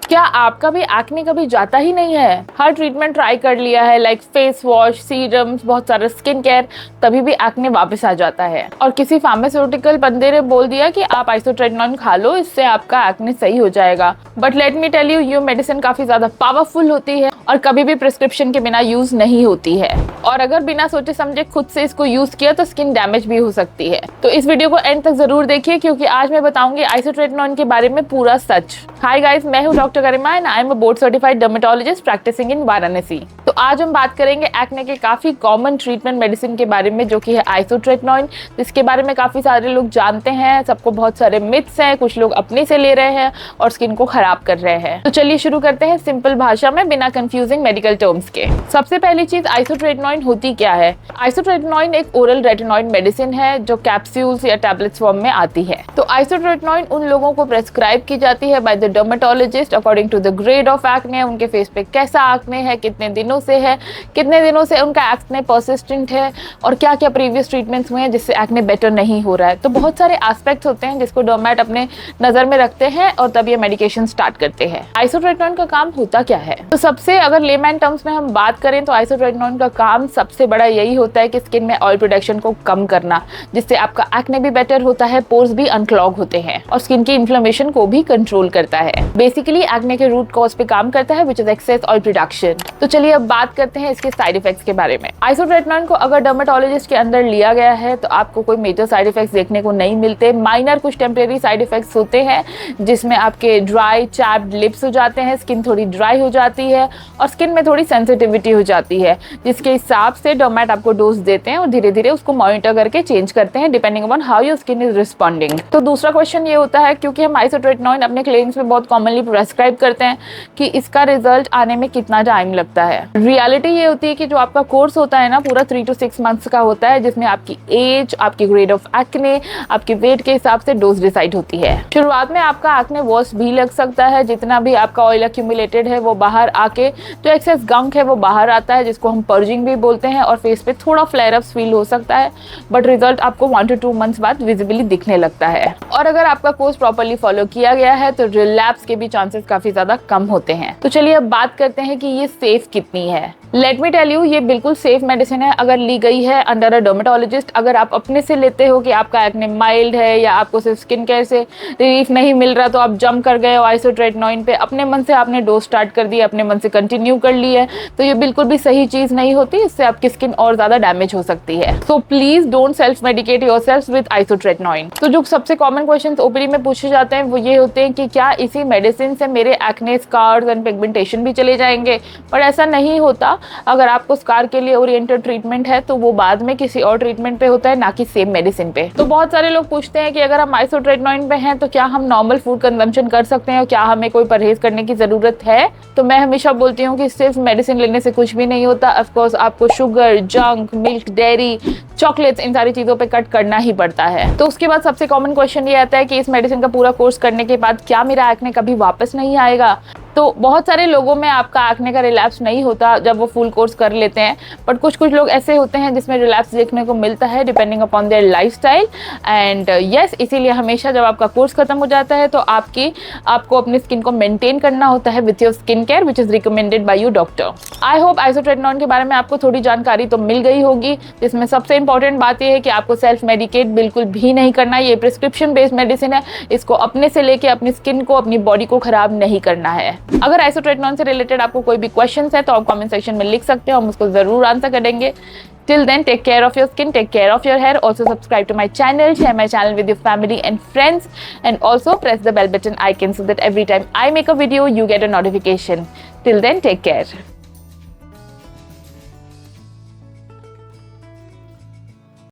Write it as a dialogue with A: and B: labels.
A: क्या आपका भी एक्ने कभी जाता ही नहीं है? हर ट्रीटमेंट ट्राई कर लिया है, लाइक फेस वॉश, सीरम्स, बहुत सारा स्किन केयर, तभी भी एक्ने वापस आ जाता है और किसी फार्मास्यूटिकल बंदे ने बोल दिया कि आप आइसोट्रेटिनोन खा लो, इससे आपका एक्ने सही हो जाएगा। But let me tell you, ये मेडिसिन काफी ज्यादा पावरफुल होती है और कभी भी प्रिस्क्रिप्शन के बिना यूज नहीं होती है, और अगर बिना सोचे समझे खुद से इसको यूज किया तो स्किन डैमेज भी हो सकती है। तो इस वीडियो को एंड तक जरूर देखिए, क्योंकि आज मैं बताऊंगी आइसोट्रेटिनोन के बारे में पूरा सच। हाय गाइस, मैं हूं doctor Garima and I am a board certified dermatologist practicing in Varanasi. तो आज हम बात करेंगे एक्ने के काफी कॉमन ट्रीटमेंट मेडिसिन के बारे में, जो कि है आइसोट्रेटिनोन, जिसके बारे में काफी सारे लोग जानते हैं। सबको बहुत सारे मिथ्स हैं, कुछ लोग अपने से ले रहे हैं और स्किन को खराब कर रहे हैं। तो चलिए शुरू करते हैं सिंपल भाषा में, बिना कंफ्यूजिंग मेडिकल टर्म्स के। सबसे पहली चीज, आइसोट्रेटिनोन होती क्या है? आइसोट्रेटिनोन एक ओरल रेटिनॉइड मेडिसिन है जो कैप्सूल्स या टैबलेट्स फॉर्म में आती है। तो आइसोट्रेटिनोन उन लोगों को प्रेस्क्राइब की जाती है by the dermatologist according to the grade of acne, उनके फेस पे कैसा एक्ने है, कितने दिनों से है, कितने दिनों से उनका एक्ने परसिस्टेंट है और क्या क्या प्रीवियस ट्रीटमेंट्स हुए हैं जिससे एक्ने बेटर नहीं हो रहा है। तो बहुत सारे एस्पेक्ट्स होते हैं जिसको डर्मेट अपने नजर में रखते हैं और तब ये मेडिकेशन स्टार्ट करते हैं। आइसोट्रेटिनोन का काम होता क्या है? तो सबसे अगर लेमैन टर्म्स में हम बात करें तो आइसोट्रेटिनोन का काम सबसे बड़ा यही होता है कि स्किन में ऑयल प्रोडक्शन को कम करना, जिससे आपका एक्ने भी बेटर होता है, पोर्स भी अनक्लॉग होते हैं और स्किन की इन्फ्लेमेशन को भी कंट्रोल करता है। बेसिकली एक्ने के रूट कॉज पे काम करता है, which is excess oil production. तो चलिए अब बात करते हैं इसके साइड इफेक्ट्स के बारे में। आइसोट्रेटिनोन को अगर डर्मेटोलॉजिस्ट के अंदर लिया गया है तो आपको कोई मेजर साइड इफेक्ट्स देखने को नहीं मिलते। माइनर कुछ टेम्परेरी साइड इफेक्ट्स होते हैं, जिसमें आपके ड्राई चैप्ड लिप्स हो जाते हैं, स्किन थोड़ी ड्राई हो जाती है और स्किन में थोड़ी सेंसिटिविटी हो जाती है, जिसके हिसाब से डर्मेट आपको डोज देते हैं और धीरे धीरे उसको मॉनिटर करके चेंज करते हैं depending upon how your skin is responding. तो दूसरा क्वेश्चन ये होता है, क्योंकि हम आइसोट्रेटिनोन अपने क्लिनिक्स में बहुत कॉमनली प्रेस्क्राइब करते हैं, कि इसका रिजल्ट आने में कितना टाइम लगता है। रियलिटी ये होती है कि जो आपका कोर्स होता है ना, पूरा 3 to 6 मंथ्स का होता है, जिसमें आपकी एज, आपकी ग्रेड ऑफ एक्ने, आपके वेट के हिसाब से डोज डिसाइड होती है। शुरुआत में आपका एक्ने वर्स भी लग सकता है, जितना भी आपका ऑयल एक्यूमुलेटेड है वो बाहर आके जो एक्सेस गंक है वो बाहर आता है, जिसको हम पर्जिंग भी बोलते हैं, और फेस पे थोड़ा फ्लेयर अप्स फील हो सकता है, बट रिजल्ट आपको 1 to 2 मंथ्स बाद विजिबली दिखने लगता है। और अगर आपका कोर्स प्रॉपर्ली फॉलो किया गया है तो रिलैप्स के भी चांसेस काफी ज्यादा कम होते हैं। तो चलिए अब बात करते हैं कि ये सेफ कितनी है। लेट मी टेल यू, ये बिल्कुल सेफ मेडिसिन है अगर ली गई है अंडर अ डर्मेटोलॉजिस्ट। अगर आप अपने से लेते हो कि आपका एक्ने माइल्ड है या आपको सिर्फ स्किन केयर से रिलीफ नहीं मिल रहा, तो आप जंप कर गए हो आइसोट्रेटिनोन पे, अपने मन से आपने डोज स्टार्ट कर दिया, अपने मन से कंटिन्यू कर ली है, तो ये बिल्कुल भी सही चीज नहीं होती। इससे आपकी स्किन और ज्यादा डैमेज हो सकती है। So please don't self medicate yourself with isotretinoin. तो जो सबसे कॉमन क्वेश्चंस ओपीडी में पूछे जाते हैं वो ये होते हैं कि क्या इसी मेडिसिन से मेरे एक्ने स्कार्स एंड पिगमेंटेशन भी चले जाएंगे? पर ऐसा नहीं होता। अगर आपको स्कार के लिए ओरिएंटेड ट्रीटमेंट है तो वो बाद में किसी और ट्रीटमेंट पे होता है, ना कि सेम मेडिसिन पे। तो बहुत सारे लोग पूछते हैं कि अगर हम आइसोट्रेटिनोन पे हैं तो क्या हम नॉर्मल फूड कंजम्पशन कर सकते हैं और क्या हमें कोई परहेज करने की जरूरत है? तो मैं हमेशा बोलती हूँ कि सिर्फ मेडिसिन लेने से कुछ भी नहीं होता। ऑफकोर्स आपको sugar, junk, milk, dairy, chocolates, इन सारी चीजों पे कट करना ही पड़ता है। तो उसके बाद सबसे कॉमन क्वेश्चन ये आता है कि इस मेडिसिन का पूरा कोर्स करने के बाद क्या मेरा एक्ने कभी वापस नहीं आएगा? तो बहुत सारे लोगों में आपका एक्ने का रिलैप्स नहीं होता जब वो फुल कोर्स कर लेते हैं, बट कुछ लोग ऐसे होते हैं जिसमें रिलैप्स देखने को मिलता है depending upon their lifestyle. And yes, इसीलिए हमेशा जब आपका कोर्स खत्म हो जाता है तो आपको अपनी स्किन को मेंटेन करना होता है with your skin care which is recommended by your doctor. I hope isotretinoin के बारे में आपको थोड़ी जानकारी तो मिल गई होगी, जिसमें सबसे इंपॉर्टेंट बात यह है कि आपको सेल्फ मेडिकेट बिल्कुल भी नहीं करना। ये प्रिस्क्रिप्शन बेस्ड मेडिसिन है, इसको अपने से लेके अपनी स्किन को, अपनी बॉडी को खराब नहीं करना है। अगर आइसोट्रेटिनोन से रिलेटेड आपको कोई भी क्वेश्चंस है तो आप कमेंट सेक्शन में लिख सकते हो, हम उसको जरूर आंसर करेंगे। Till then, take care of your skin, take care of your hair. Also subscribe to my channel, share my channel with your family and friends, and also press the bell button icon so that every time I make a video, you get a notification. Till then, take care.